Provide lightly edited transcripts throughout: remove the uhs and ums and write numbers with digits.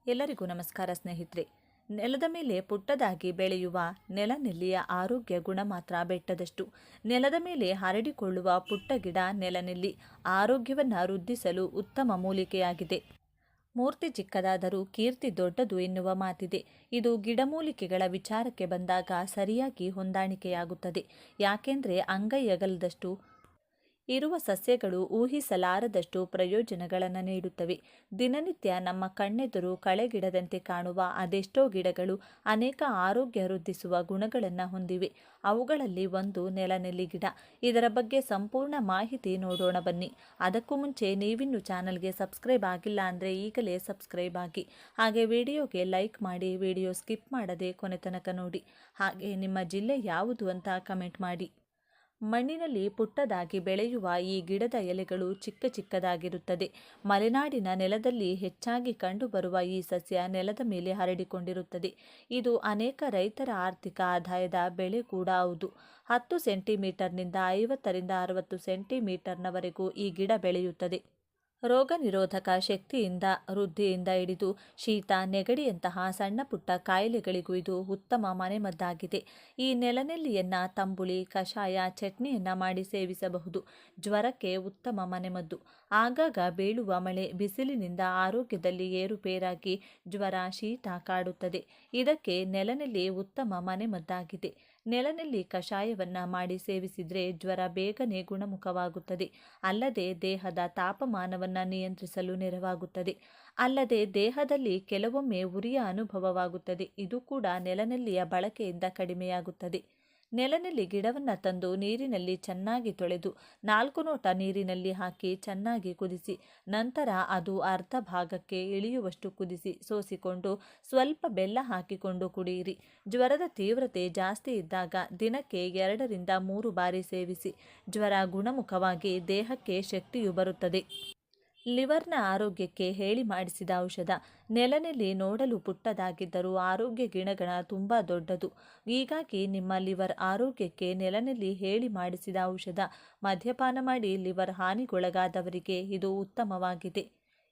ಎಲ್ಲರಿಗೂ ನಮಸ್ಕಾರ ಸ್ನೇಹಿತರೆ. ನೆಲದ ಮೇಲೆ ಪುಟ್ಟದಾಗಿ ಬೆಳೆಯುವ ನೆಲನೆಲ್ಲಿಯ ಆರೋಗ್ಯ ಗುಣ ಮಾತ್ರ ಬೆಟ್ಟದಷ್ಟು. ನೆಲದ ಮೇಲೆ ಹರಡಿಕೊಳ್ಳುವ ಪುಟ್ಟ ಗಿಡ ನೆಲನೆಲ್ಲಿ ಆರೋಗ್ಯವನ್ನು ವೃದ್ಧಿಸಲು ಉತ್ತಮ ಮೂಲಿಕೆಯಾಗಿದೆ. ಮೂರ್ತಿ ಚಿಕ್ಕದಾದರೂ ಕೀರ್ತಿ ದೊಡ್ಡದು ಎನ್ನುವ ಮಾತಿದೆ. ಇದು ಗಿಡಮೂಲಿಕೆಗಳ ವಿಚಾರಕ್ಕೆ ಬಂದಾಗ ಸರಿಯಾಗಿ ಹೊಂದಾಣಿಕೆಯಾಗುತ್ತದೆ. ಯಾಕೆಂದರೆ ಅಂಗೈ ಅಗಲದಷ್ಟು ಇರುವ ಸಸ್ಯಗಳು ಊಹಿಸಲಾರದಷ್ಟು ಪ್ರಯೋಜನಗಳನ್ನು ನೀಡುತ್ತವೆ. ದಿನನಿತ್ಯ ನಮ್ಮ ಕಣ್ಣೆದುರು ಕಳೆಗಿಡದಂತೆ ಕಾಣುವ ಅದೆಷ್ಟೋ ಗಿಡಗಳು ಅನೇಕ ಆರೋಗ್ಯ ವೃದ್ಧಿಸುವ ಗುಣಗಳನ್ನು ಹೊಂದಿವೆ. ಅವುಗಳಲ್ಲಿ ಒಂದು ನೆಲನೆಲ್ಲಿ ಗಿಡ. ಇದರ ಬಗ್ಗೆ ಸಂಪೂರ್ಣ ಮಾಹಿತಿ ನೋಡೋಣ ಬನ್ನಿ. ಅದಕ್ಕೂ ಮುಂಚೆ ನೀವಿನ್ನು ಚಾನಲ್ಗೆ ಸಬ್ಸ್ಕ್ರೈಬ್ ಆಗಿಲ್ಲ ಅಂದರೆ ಈಗಲೇ ಸಬ್ಸ್ಕ್ರೈಬ್ ಆಗಿ, ಹಾಗೆ ವಿಡಿಯೋಗೆ ಲೈಕ್ ಮಾಡಿ, ವಿಡಿಯೋ ಸ್ಕಿಪ್ ಮಾಡದೆ ಕೊನೆ ತನಕ ನೋಡಿ. ಹಾಗೆ ನಿಮ್ಮ ಜಿಲ್ಲೆ ಯಾವುದು ಅಂತ ಕಮೆಂಟ್ ಮಾಡಿ. ಮಣ್ಣಿನಲ್ಲಿ ಪುಟ್ಟದಾಗಿ ಬೆಳೆಯುವ ಈ ಗಿಡದ ಎಲೆಗಳು ಚಿಕ್ಕ ಚಿಕ್ಕದಾಗಿರುತ್ತದೆ. ಮಲೆನಾಡಿನ ನೆಲದಲ್ಲಿ ಹೆಚ್ಚಾಗಿ ಕಂಡುಬರುವ ಈ ಸಸ್ಯ ನೆಲದ ಮೇಲೆ ಹರಡಿಕೊಂಡಿರುತ್ತದೆ. ಇದು ಅನೇಕ ರೈತರ ಆರ್ಥಿಕ ಆದಾಯದ ಬೆಳೆ ಕೂಡ ಹೌದು. 10 ಸೆಂಟಿಮೀಟರ್ನಿಂದ 50ರಿಂದ 60 ಸೆಂಟಿಮೀಟರ್ನವರೆಗೂ ಈ ಗಿಡ ಬೆಳೆಯುತ್ತದೆ. ರೋಗ ನಿರೋಧಕ ಶಕ್ತಿಯಿಂದ ವೃದ್ಧಿಯಿಂದ ಹಿಡಿದು ಶೀತ, ನೆಗಡಿಯಂತಹ ಸಣ್ಣ ಪುಟ್ಟ ಕಾಯಿಲೆಗಳಿಗೂ ಇದು ಉತ್ತಮ ಮನೆಮದ್ದಾಗಿದೆ. ಈ ನೆಲನೆಲ್ಲಿಯನ್ನು ತಂಬುಳಿ, ಕಷಾಯ, ಚಟ್ನಿಯನ್ನು ಮಾಡಿ ಸೇವಿಸಬಹುದು. ಜ್ವರಕ್ಕೆ ಉತ್ತಮ ಮನೆಮದ್ದು. ಆಗಾಗ ಬೀಳುವ ಮಳೆ, ಬಿಸಿಲಿನಿಂದ ಆರೋಗ್ಯದಲ್ಲಿ ಏರುಪೇರಾಗಿ ಜ್ವರ, ಶೀತ ಕಾಡುತ್ತದೆ. ಇದಕ್ಕೆ ನೆಲನೆಲ್ಲಿ ಉತ್ತಮ ಮನೆಮದ್ದಾಗಿದೆ. ನೆಲನೆಲ್ಲಿ ಕಷಾಯವನ್ನು ಮಾಡಿ ಸೇವಿಸಿದರೆ ಜ್ವರ ಬೇಗನೆ ಗುಣಮುಖವಾಗುತ್ತದೆ. ಅಲ್ಲದೆ ದೇಹದ ತಾಪಮಾನವನ್ನು ನಿಯಂತ್ರಿಸಲು ನೆರವಾಗುತ್ತದೆ. ಅಲ್ಲದೆ ದೇಹದಲ್ಲಿ ಕೆಲವೊಮ್ಮೆ ಉರಿಯ ಅನುಭವವಾಗುತ್ತದೆ. ಇದು ಕೂಡ ನೆಲನೆಲ್ಲಿಯ ಬಳಕೆಯಿಂದ ಕಡಿಮೆಯಾಗುತ್ತದೆ. ನೆಲನೆಲ್ಲಿ ಗಿಡವನ್ನು ತಂದು ನೀರಿನಲ್ಲಿ ಚೆನ್ನಾಗಿ ತೊಳೆದು 4 ಲೋಟ ನೀರಿನಲ್ಲಿ ಹಾಕಿ ಚೆನ್ನಾಗಿ ಕುದಿಸಿ, ನಂತರ ಅದು ಅರ್ಧ ಭಾಗಕ್ಕೆ ಇಳಿಯುವಷ್ಟು ಕುದಿಸಿ ಸೋಸಿಕೊಂಡು ಸ್ವಲ್ಪ ಬೆಲ್ಲ ಹಾಕಿಕೊಂಡು ಕುಡಿಯಿರಿ. ಜ್ವರದ ತೀವ್ರತೆ ಜಾಸ್ತಿ ಇದ್ದಾಗ ದಿನಕ್ಕೆ 2ರಿಂದ 3 ಬಾರಿ ಸೇವಿಸಿ. ಜ್ವರ ಗುಣಮುಖವಾಗಿ ದೇಹಕ್ಕೆ ಶಕ್ತಿಯು ಬರುತ್ತದೆ. ಲಿವರ್ನ ಆರೋಗ್ಯಕ್ಕೆ ಹೇಳಿ ಮಾಡಿಸಿದ ಔಷಧ. ನೆಲನೆಲ್ಲಿ ನೋಡಲು ಪುಟ್ಟದಾಗಿದ್ದರೂ ಆರೋಗ್ಯ ಗುಣಗಳ ತುಂಬ ದೊಡ್ಡದು. ಹೀಗಾಗಿ ನಿಮ್ಮ ಲಿವರ್ ಆರೋಗ್ಯಕ್ಕೆ ನೆಲನೆಲ್ಲಿ ಹೇಳಿ ಮಾಡಿಸಿದ ಔಷಧ. ಮದ್ಯಪಾನ ಮಾಡಿ ಲಿವರ್ ಹಾನಿಗೊಳಗಾದವರಿಗೆ ಇದು ಉತ್ತಮವಾಗಿದೆ.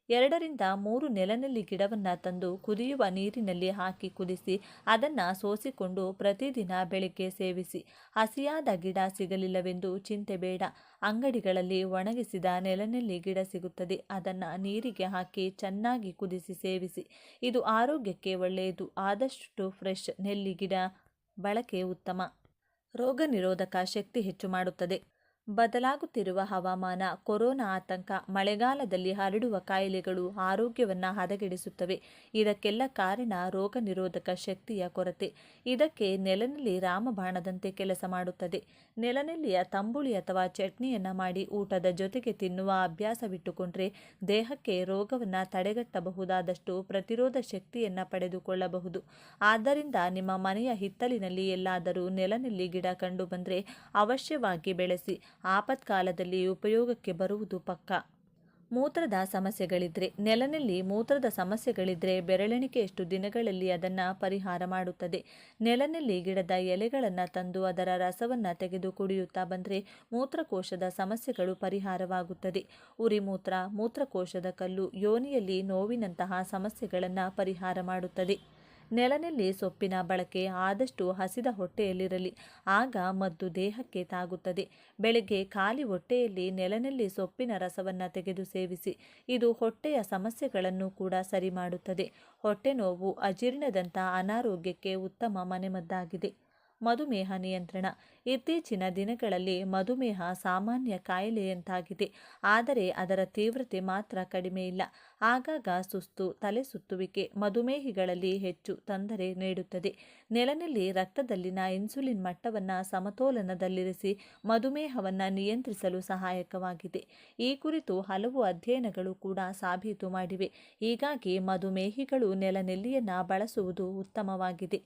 2ರಿಂದ 3 ನೆಲನೆಲ್ಲಿ ಗಿಡವನ್ನು ತಂದು ಕುದಿಯುವ ನೀರಿನಲ್ಲಿ ಹಾಕಿ ಕುದಿಸಿ ಅದನ್ನು ಸೋಸಿಕೊಂಡು ಪ್ರತಿದಿನ ಬೆಳಿಗ್ಗೆ ಸೇವಿಸಿ. ಹಸಿಯಾದ ಗಿಡ ಸಿಗಲಿಲ್ಲವೆಂದು ಚಿಂತೆ ಬೇಡ. ಅಂಗಡಿಗಳಲ್ಲಿ ಒಣಗಿಸಿದ ನೆಲನೆಲ್ಲಿ ಗಿಡ ಸಿಗುತ್ತದೆ. ಅದನ್ನು ನೀರಿಗೆ ಹಾಕಿ ಚೆನ್ನಾಗಿ ಕುದಿಸಿ ಸೇವಿಸಿ. ಇದು ಆರೋಗ್ಯಕ್ಕೆ ಒಳ್ಳೆಯದು. ಆದಷ್ಟು ಫ್ರೆಶ್ ನೆಲ್ಲಿ ಗಿಡ ಬಳಕೆ ಉತ್ತಮ. ರೋಗ ನಿರೋಧಕ ಶಕ್ತಿ ಹೆಚ್ಚು ಮಾಡುತ್ತದೆ. ಬದಲಾಗುತ್ತಿರುವ ಹವಾಮಾನ, ಕೊರೋನಾ ಆತಂಕ, ಮಳೆಗಾಲದಲ್ಲಿ ಹರಡುವ ಕಾಯಿಲೆಗಳು ಆರೋಗ್ಯವನ್ನು ಹದಗೆಡಿಸುತ್ತವೆ. ಇದಕ್ಕೆಲ್ಲ ಕಾರಣ ರೋಗ ನಿರೋಧಕ ಶಕ್ತಿಯ ಕೊರತೆ. ಇದಕ್ಕೆ ನೆಲನೆಲ್ಲಿ ರಾಮಬಾಣದಂತೆ ಕೆಲಸ ಮಾಡುತ್ತದೆ. ನೆಲನೆಲ್ಲಿಯ ತಂಬುಳಿ ಅಥವಾ ಚಟ್ನಿಯನ್ನು ಮಾಡಿ ಊಟದ ಜೊತೆಗೆ ತಿನ್ನುವ ಅಭ್ಯಾಸವಿಟ್ಟುಕೊಂಡ್ರೆ ದೇಹಕ್ಕೆ ರೋಗವನ್ನು ತಡೆಗಟ್ಟಬಹುದಾದಷ್ಟು ಪ್ರತಿರೋಧ ಶಕ್ತಿಯನ್ನು ಪಡೆದುಕೊಳ್ಳಬಹುದು. ಆದ್ದರಿಂದ ನಿಮ್ಮ ಮನೆಯ ಹಿತ್ತಲಿನಲ್ಲಿ ಎಲ್ಲಾದರೂ ನೆಲನೆಲ್ಲಿ ಗಿಡ ಕಂಡುಬಂದರೆ ಅವಶ್ಯವಾಗಿ ಬೆಳೆಸಿ. ಆಪತ್ಕಾಲದಲ್ಲಿ ಉಪಯೋಗಕ್ಕೆ ಬರುವುದು ಪಕ್ಕಾ. ಮೂತ್ರದ ಸಮಸ್ಯೆಗಳಿದ್ರೆ ನೆಲನೆಲ್ಲಿ ಮೂತ್ರದ ಸಮಸ್ಯೆಗಳಿದ್ರೆ ಬೆರಳೆಣಿಕೆಯಷ್ಟು ದಿನಗಳಲ್ಲಿ ಅದನ್ನು ಪರಿಹಾರ ಮಾಡುತ್ತದೆ. ನೆಲನೆಲ್ಲಿ ಗಿಡದ ಎಲೆಗಳನ್ನು ತಂದು ಅದರ ರಸವನ್ನು ತೆಗೆದು ಕುಡಿಯುತ್ತಾ ಬಂದರೆ ಮೂತ್ರಕೋಶದ ಸಮಸ್ಯೆಗಳು ಪರಿಹಾರವಾಗುತ್ತದೆ. ಉರಿ ಮೂತ್ರ, ಮೂತ್ರಕೋಶದ ಕಲ್ಲು, ಯೋನಿಯಲ್ಲಿ ನೋವಿನಂತಹ ಸಮಸ್ಯೆಗಳನ್ನು ಪರಿಹಾರ ಮಾಡುತ್ತದೆ. ನೆಲನೆಲ್ಲಿ ಸೊಪ್ಪಿನ ಬಳಕೆ ಆದಷ್ಟು ಹಸಿದ ಹೊಟ್ಟೆಯಲ್ಲಿರಲಿ. ಆಗ ಮದ್ದು ದೇಹಕ್ಕೆ ತಾಗುತ್ತದೆ. ಬೆಳಗ್ಗೆ ಖಾಲಿ ಹೊಟ್ಟೆಯಲ್ಲಿ ನೆಲನೆಲ್ಲಿ ಸೊಪ್ಪಿನ ರಸವನ್ನು ತೆಗೆದು ಸೇವಿಸಿ. ಇದು ಹೊಟ್ಟೆಯ ಸಮಸ್ಯೆಗಳನ್ನು ಕೂಡ ಸರಿ ಮಾಡುತ್ತದೆ. ಹೊಟ್ಟೆ ನೋವು, ಅಜೀರ್ಣದಂಥ ಅನಾರೋಗ್ಯಕ್ಕೆ ಉತ್ತಮ ಮನೆಮದ್ದಾಗಿದೆ. ಮಧುಮೇಹ ನಿಯಂತ್ರಣ. ಇತ್ತೀಚಿನ ದಿನಗಳಲ್ಲಿ ಮಧುಮೇಹ ಸಾಮಾನ್ಯ ಕಾಯಿಲೆಯಂತಾಗಿದೆ. ಆದರೆ ಅದರ ತೀವ್ರತೆ ಮಾತ್ರ ಕಡಿಮೆ ಇಲ್ಲ. ಆಗಾಗ ಸುಸ್ತು, ತಲೆ ಸುತ್ತುವಿಕೆ ಮಧುಮೇಹಿಗಳಲ್ಲಿ ಹೆಚ್ಚು ತೊಂದರೆ ನೀಡುತ್ತದೆ. ನೆಲನೆಲ್ಲಿ ರಕ್ತದಲ್ಲಿನ ಇನ್ಸುಲಿನ್ ಮಟ್ಟವನ್ನು ಸಮತೋಲನದಲ್ಲಿರಿಸಿ ಮಧುಮೇಹವನ್ನು ನಿಯಂತ್ರಿಸಲು ಸಹಾಯಕವಾಗಿದೆ. ಈ ಕುರಿತು ಹಲವು ಅಧ್ಯಯನಗಳು ಕೂಡ ಸಾಬೀತು ಮಾಡಿವೆ. ಹೀಗಾಗಿ ಮಧುಮೇಹಿಗಳು ನೆಲನೆಲ್ಲಿಯನ್ನು ಬಳಸುವುದು ಉತ್ತಮವಾಗಿದೆ.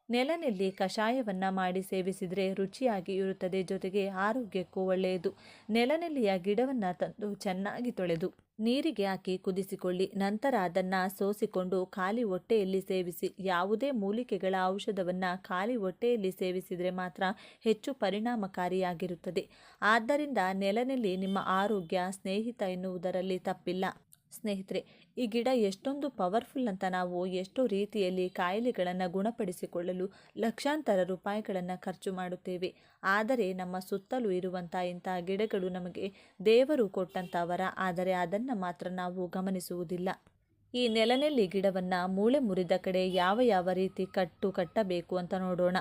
ನೆಲನೆಲ್ಲಿ ಕಷಾಯವನ್ನು ಮಾಡಿ ಸೇವಿಸಿದರೆ ರುಚಿಯಾಗಿ ಇರುತ್ತದೆ. ಜೊತೆಗೆ ಆರೋಗ್ಯಕ್ಕೂ ಒಳ್ಳೆಯದು. ನೆಲನೆಲ್ಲಿಯ ಗಿಡವನ್ನು ತಂದು ಚೆನ್ನಾಗಿ ತೊಳೆದು ನೀರಿಗೆ ಹಾಕಿ ಕುದಿಸಿಕೊಳ್ಳಿ. ನಂತರ ಅದನ್ನು ಸೋಸಿಕೊಂಡು ಖಾಲಿ ಹೊಟ್ಟೆಯಲ್ಲಿ ಸೇವಿಸಿ. ಯಾವುದೇ ಮೂಲಿಕೆಗಳ ಔಷಧವನ್ನು ಖಾಲಿ ಹೊಟ್ಟೆಯಲ್ಲಿ ಸೇವಿಸಿದರೆ ಮಾತ್ರ ಹೆಚ್ಚು ಪರಿಣಾಮಕಾರಿಯಾಗಿರುತ್ತದೆ. ಆದ್ದರಿಂದ ನೆಲನೆಲ್ಲಿ ನಿಮ್ಮ ಆರೋಗ್ಯ ಸ್ನೇಹಿತ ಎನ್ನುವುದರಲ್ಲಿ ತಪ್ಪಿಲ್ಲ. ಸ್ನೇಹಿತರೆ, ಈ ಗಿಡ ಎಷ್ಟೊಂದು ಪವರ್ಫುಲ್ ಅಂತ ನಾವು ಎಷ್ಟೋ ರೀತಿಯಲ್ಲಿ ಕಾಯಿಲೆಗಳನ್ನು ಗುಣಪಡಿಸಿಕೊಳ್ಳಲು ಲಕ್ಷಾಂತರ ರೂಪಾಯಿಗಳನ್ನು ಖರ್ಚು ಮಾಡುತ್ತೇವೆ. ಆದರೆ ನಮ್ಮ ಸುತ್ತಲೂ ಇರುವಂಥ ಇಂಥ ಗಿಡಗಳು ನಮಗೆ ದೇವರು ಕೊಟ್ಟಂಥ ವರ, ಆದರೆ ಅದನ್ನು ಮಾತ್ರ ನಾವು ಗಮನಿಸುವುದಿಲ್ಲ. ಈ ನೆಲನೆಲ್ಲಿ ಗಿಡವನ್ನು ಮೂಳೆ ಮುರಿದ ಕಡೆ ಯಾವ ಯಾವ ರೀತಿ ಕಟ್ಟಬೇಕು ಅಂತ ನೋಡೋಣ.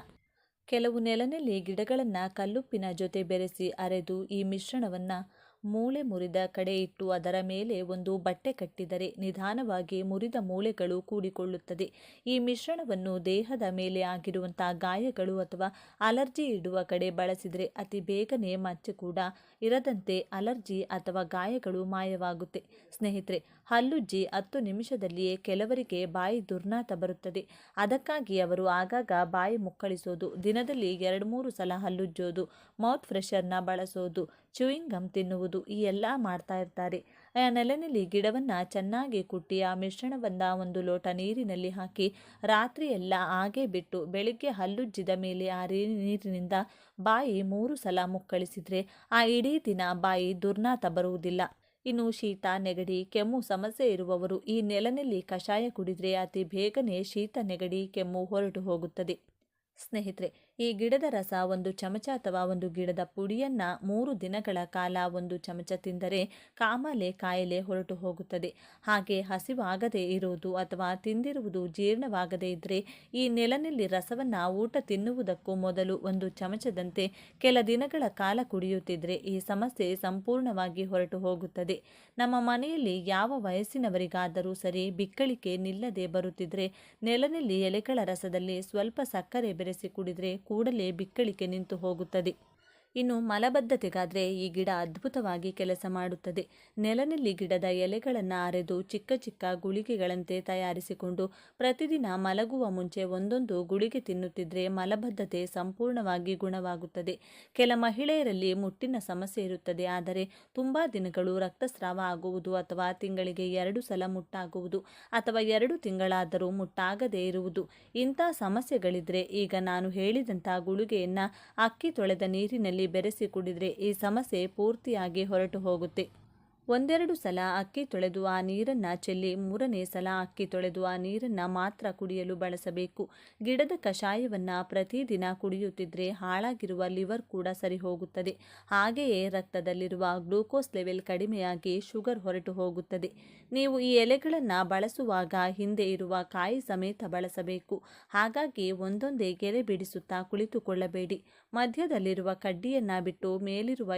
ಕೆಲವು ನೆಲನೆಲ್ಲಿ ಗಿಡಗಳನ್ನು ಕಲ್ಲುಪ್ಪಿನ ಜೊತೆ ಬೆರೆಸಿ ಅರೆದು ಈ ಮಿಶ್ರಣವನ್ನು ಮೂಳೆ ಮುರಿದ ಕಡೆ ಇಟ್ಟು ಅದರ ಮೇಲೆ ಒಂದು ಬಟ್ಟೆ ಕಟ್ಟಿದರೆ ನಿಧಾನವಾಗಿ ಮುರಿದ ಮೂಳೆಗಳು ಕೂಡಿಕೊಳ್ಳುತ್ತದೆ. ಈ ಮಿಶ್ರಣವನ್ನು ದೇಹದ ಮೇಲೆ ಆಗಿರುವಂಥ ಗಾಯಗಳು ಅಥವಾ ಅಲರ್ಜಿ ಇಡುವ ಕಡೆ ಬಳಸಿದರೆ ಅತಿ ಬೇಗನೆ ಮಚ್ಚೆ ಕೂಡ ಇರದಂತೆ ಅಲರ್ಜಿ ಅಥವಾ ಗಾಯಗಳು ಮಾಯವಾಗುತ್ತೆ. ಸ್ನೇಹಿತರೆ, ಹಲ್ಲುಜ್ಜಿ 10 ನಿಮಿಷದಲ್ಲಿಯೇ ಕೆಲವರಿಗೆ ಬಾಯಿ ದುರ್ನಾತ ಬರುತ್ತದೆ. ಅದಕ್ಕಾಗಿ ಅವರು ಆಗಾಗ ಬಾಯಿ ಮುಕ್ಕಳಿಸೋದು, ದಿನದಲ್ಲಿ 2-3 ಸಲ ಹಲ್ಲುಜ್ಜೋದು, ಮೌತ್ ಫ್ರೆಶರ್ನ ಬಳಸೋದು, ಚೂಯಿಂಗ್ ಗಮ್ ತಿನ್ನುವುದು ಈ ಎಲ್ಲ ಮಾಡ್ತಾ ಇರ್ತಾರೆ. ಆ ನೆಲನೆಲ್ಲಿ ಗಿಡವನ್ನು ಚೆನ್ನಾಗಿ ಕುಟ್ಟಿ ಆ ಮಿಶ್ರಣವನ್ನು 1 ಲೋಟ ನೀರಿನಲ್ಲಿ ಹಾಕಿ ರಾತ್ರಿ ಎಲ್ಲ ಹಾಗೆ ಬಿಟ್ಟು ಬೆಳಿಗ್ಗೆ ಹಲ್ಲುಜ್ಜಿದ ಮೇಲೆ ಆ ನೀರಿನಿಂದ ಬಾಯಿ 3 ಸಲ ಮುಕ್ಕಳಿಸಿದರೆ ಆ ಇಡೀ ದಿನ ಬಾಯಿ ದುರ್ನಾತ ಬರುವುದಿಲ್ಲ. ಇನ್ನು ಶೀತ, ನೆಗಡಿ, ಕೆಮ್ಮು ಸಮಸ್ಯೆ ಇರುವವರು ಈ ನೆಲನೆಲ್ಲಿ ಕಷಾಯ ಕುಡಿದರೆ ಅತಿ ಬೇಗನೆ ಶೀತ, ನೆಗಡಿ, ಕೆಮ್ಮು ಹೊರಟು ಹೋಗುತ್ತದೆ. ಸ್ನೇಹಿತರೆ, ಈ ಗಿಡದ ರಸ 1 ಚಮಚ ಅಥವಾ 1 ಗಿಡದ ಪುಡಿಯನ್ನು 3 ದಿನಗಳ ಕಾಲ 1 ಚಮಚ ತಿಂದರೆ ಕಾಯಿಲೆ ಹೊರಟು ಹೋಗುತ್ತದೆ. ಹಾಗೆ ಹಸಿವಾಗದೇ ಇರುವುದು ಅಥವಾ ತಿಂದಿರುವುದು ಜೀರ್ಣವಾಗದೇ ಇದ್ದರೆ ಈ ನೆಲನೆಲ್ಲಿ ರಸವನ್ನು ಊಟ ತಿನ್ನುವುದಕ್ಕೂ ಮೊದಲು 1 ಚಮಚದಂತೆ ಕೆಲ ದಿನಗಳ ಕಾಲ ಕುಡಿಯುತ್ತಿದ್ದರೆ ಈ ಸಮಸ್ಯೆ ಸಂಪೂರ್ಣವಾಗಿ ಹೊರಟು ಹೋಗುತ್ತದೆ. ನಮ್ಮ ಮನೆಯಲ್ಲಿ ಯಾವ ವಯಸ್ಸಿನವರಿಗಾದರೂ ಸರಿ ಬಿಕ್ಕಳಿಕೆ ನಿಲ್ಲದೆ ಬರುತ್ತಿದ್ದರೆ ನೆಲನೆಲ್ಲಿ ಎಲೆಗಳ ರಸದಲ್ಲಿ ಸ್ವಲ್ಪ ಸಕ್ಕರೆ ಬೆರೆಸಿ ಕುಡಿದರೆ ಕೂಡಲೇ ಬಿಕ್ಕಳಿಕೆ ನಿಂತು ಹೋಗುತ್ತದೆ. ಇನ್ನು ಮಲಬದ್ಧತೆಗಾದರೆ ಈ ಗಿಡ ಅದ್ಭುತವಾಗಿ ಕೆಲಸ ಮಾಡುತ್ತದೆ. ನೆಲನೆಲ್ಲಿ ಗಿಡದ ಎಲೆಗಳನ್ನು ಅರೆದು ಚಿಕ್ಕ ಚಿಕ್ಕ ಗುಳಿಗೆಗಳಂತೆ ತಯಾರಿಸಿಕೊಂಡು ಪ್ರತಿದಿನ ಮಲಗುವ ಮುಂಚೆ 1 ಗುಳಿಗೆ ತಿನ್ನುತ್ತಿದ್ದರೆ ಮಲಬದ್ಧತೆ ಸಂಪೂರ್ಣವಾಗಿ ಗುಣವಾಗುತ್ತದೆ. ಕೆಲ ಮಹಿಳೆಯರಲ್ಲಿ ಮುಟ್ಟಿನ ಸಮಸ್ಯೆ ಇರುತ್ತದೆ, ಆದರೆ ತುಂಬ ದಿನಗಳು ರಕ್ತಸ್ರಾವ ಆಗುವುದು ಅಥವಾ ತಿಂಗಳಿಗೆ 2 ಸಲ ಮುಟ್ಟಾಗುವುದು ಅಥವಾ 2 ತಿಂಗಳಾದರೂ ಮುಟ್ಟಾಗದೇ ಇರುವುದು, ಇಂಥ ಸಮಸ್ಯೆಗಳಿದ್ರೆ ಈಗ ನಾನು ಹೇಳಿದಂಥ ಗುಳಿಗೆಯನ್ನು ಅಕ್ಕಿ ತೊಳೆದ ನೀರಿನಲ್ಲಿ ಬೆರೆಸಿ ಕುಡಿದರೆ ಈ ಸಮಸ್ಯೆ ಪೂರ್ತಿಯಾಗಿ ಹೊರಟು ಹೋಗುತ್ತೆ. 1-2 ಸಲ ಅಕ್ಕಿ ತೊಳೆದು ಆ ನೀರನ್ನು ಚೆಲ್ಲಿ 3ನೇ ಸಲ ಅಕ್ಕಿ ತೊಳೆದು ಆ ನೀರನ್ನು ಮಾತ್ರ ಕುಡಿಯಲು ಬಳಸಬೇಕು. ಗಿಡದ ಕಷಾಯವನ್ನು ಪ್ರತಿದಿನ ಕುಡಿಯುತ್ತಿದ್ದರೆ ಹಾಳಾಗಿರುವ ಲಿವರ್ ಕೂಡ ಸರಿ ಹೋಗುತ್ತದೆ. ಹಾಗೆಯೇ ರಕ್ತದಲ್ಲಿರುವ ಗ್ಲೂಕೋಸ್ ಲೆವೆಲ್ ಕಡಿಮೆಯಾಗಿ ಶುಗರ್ ಹೊರಟು ಹೋಗುತ್ತದೆ. ನೀವು ಈ ಎಲೆಗಳನ್ನು ಬಳಸುವಾಗ ಹಿಂದೆ ಇರುವ ಕಾಯಿ ಸಮೇತ ಬಳಸಬೇಕು. ಹಾಗಾಗಿ ಒಂದೊಂದೇ ಗೆರೆ ಬಿಡಿಸುತ್ತಾ ಕುಳಿತುಕೊಳ್ಳಬೇಡಿ. ಮಧ್ಯದಲ್ಲಿರುವ ಕಡ್ಡಿಯನ್ನು ಬಿಟ್ಟು ಮೇಲಿರುವ